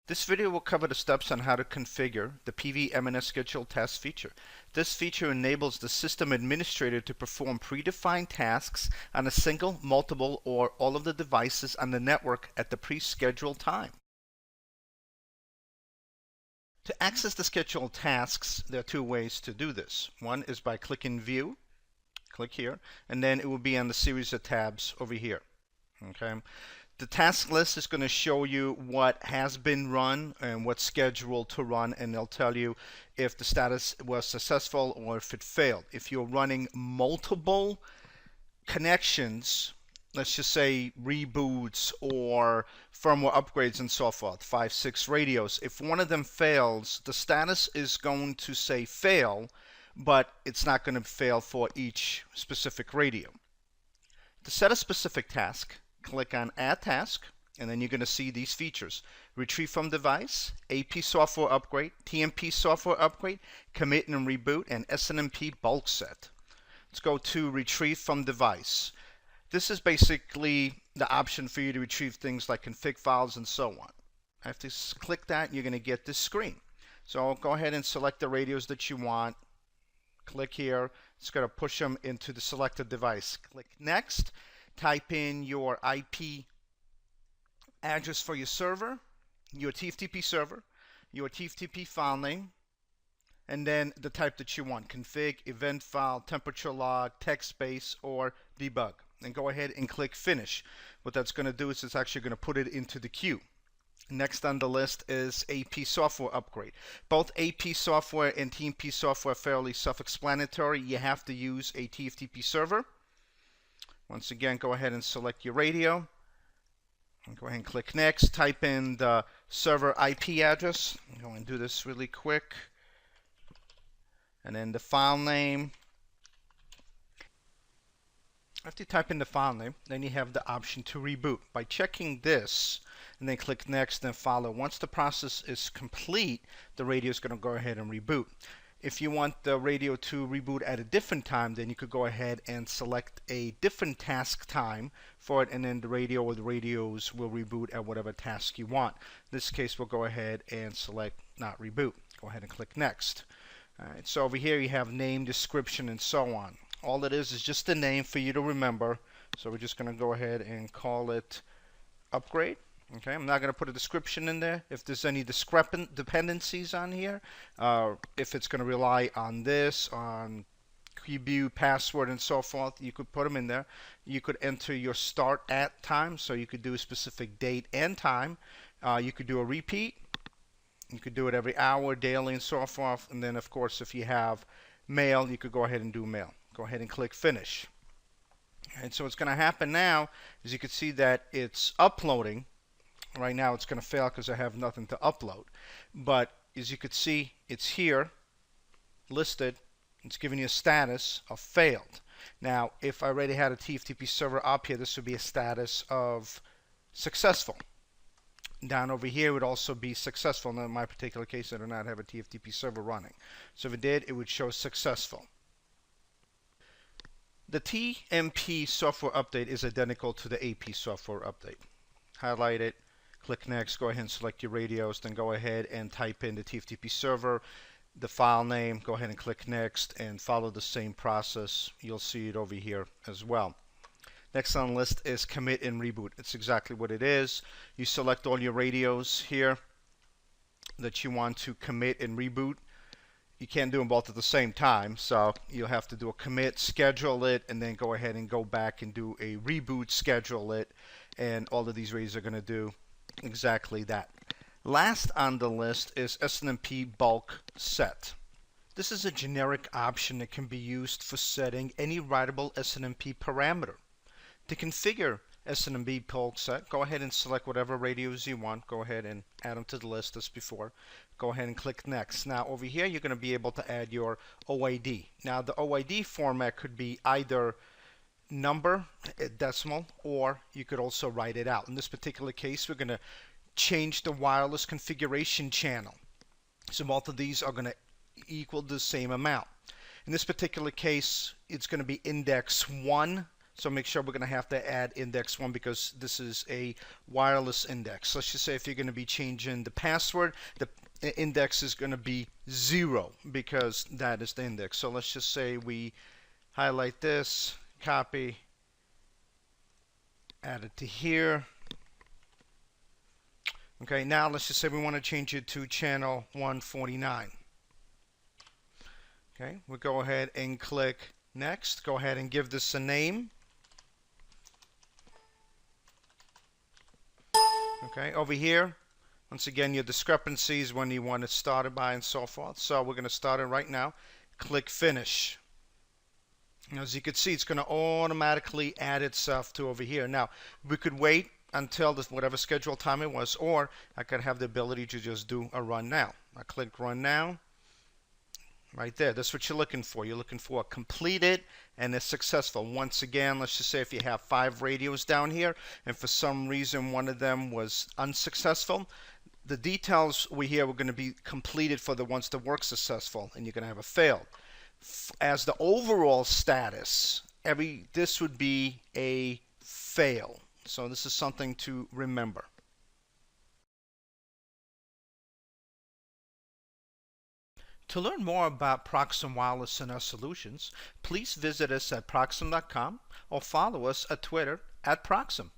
This video will cover the steps on how to configure the PVNMS Scheduled Task feature. This feature enables the system administrator to perform predefined tasks on a single, multiple, or all of the devices on the network at the pre-scheduled time. To access the scheduled tasks, there are two ways to do this. One is by clicking View, click here, and then it will be on the series of tabs over here. Okay. The task list is going to show you what has been run and what's scheduled to run, and they'll tell you if the status was successful or if it failed. If you're running multiple connections, let's just say reboots or firmware upgrades and so forth, 5, 6 radios, if one of them fails, the status is going to say fail, but it's not going to fail for each specific radio. To set a specific task, click on Add Task, and then you're going to see these features: Retrieve from Device, AP Software Upgrade, TMP Software Upgrade, Commit and Reboot, and SNMP Bulk Set. Let's go to Retrieve from Device. This is basically the option for you to retrieve things like config files and so on. After you click that, you're going to get this screen. So go ahead and select the radios that you want. Click here. It's going to push them into the selected device. Click Next. Type in your IP address for your server, your TFTP server, your TFTP file name, and then the type that you want: config, event file, temperature log, text space, or debug. And go ahead and click Finish. What that's going to do is it's actually going to put it into the queue. Next on the list is AP Software Upgrade. Both AP Software and TMP Software are fairly self-explanatory. You have to use a TFTP server. Once again, go ahead and select your radio. And go ahead and click Next. Type in the server IP address. I'm going to do this really quick. And then the file name. After you type in the file name, then you have the option to reboot. By checking this, and then click Next and Follow. Once the process is complete, the radio is going to go ahead and reboot. If you want the radio to reboot at a different time, then you could go ahead and select a different task time for it, and then the radio or the radios will reboot at whatever task you want. In this case, we'll go ahead and select Not Reboot. Go ahead and click Next. Alright, so over here you have name, description, and so on. All it is just a name for you to remember. So we're just going to go ahead and call it Upgrade. Okay, I'm not going to put a description in there. If there's any discrepant dependencies on here, if it's going to rely on this, on QBU, password, and so forth, you could put them in there. You could enter your start at time, so you could do a specific date and time. You could do a repeat. You could do it every hour, daily, and so forth. And then, of course, if you have mail, you could go ahead and do mail. Go ahead and click Finish. And so what's going to happen now is you can see that it's uploading. Right now it's going to fail because I have nothing to upload. But as you can see, it's here listed. It's giving you a status of failed. Now, if I already had a TFTP server up here, this would be a status of successful. Down over here would also be successful. Now, in my particular case, I do not have a TFTP server running. So if it did, it would show successful. The TMP software update is identical to the AP software update. Highlight it. Click Next, go ahead and select your radios, then go ahead and type in the TFTP server, the file name, go ahead and click Next and follow the same process. You'll see it over here as well. Next on the list is Commit and Reboot. It's exactly what it is. You select all your radios here that you want to commit and reboot. You can't do them both at the same time, so you'll have to do a commit, schedule it, and then go ahead and go back and do a reboot, schedule it, and all of these radios are going to do exactly that. Last on the list is SNMP Bulk Set. This is a generic option that can be used for setting any writable SNMP parameter. To configure SNMP Bulk Set, go ahead and select whatever radios you want. Go ahead and add them to the list as before. Go ahead and click Next. Now over here you're going to be able to add your OID. Now the OID format could be either number, decimal, or you could also write it out. In this particular case, we're going to change the wireless configuration channel. So both of these are going to equal the same amount. In this particular case, it's going to be index 1 So make sure we're going to have to add index 1 because this is a wireless index. Let's just say if you're going to be changing the password, the index is going to be 0 because that is the index. So let's just say we highlight this, copy, add it to here. Okay, now let's just say we want to change it to channel 149. Okay, we'll go ahead and click next. Go ahead and give this a name. Okay, over here, once again, your discrepancies when you want it started by and so forth. So we're going to start it right now. Click Finish. As you can see, it's going to automatically add itself to over here. Now, we could wait until this whatever scheduled time it was, or I could have the ability to just do a run now. I click Run Now. Right there, that's what you're looking for. You're looking for completed and it's successful. Once again, let's just say if you have 5 radios down here and for some reason one of them was unsuccessful, the details we here were going to be completed for the ones that work successful, and you're going to have a failed. As the overall status, this would be a fail. So this is something to remember. To learn more about Proxim Wireless and our solutions, please visit us at proxim.com or follow us at Twitter at Proxim.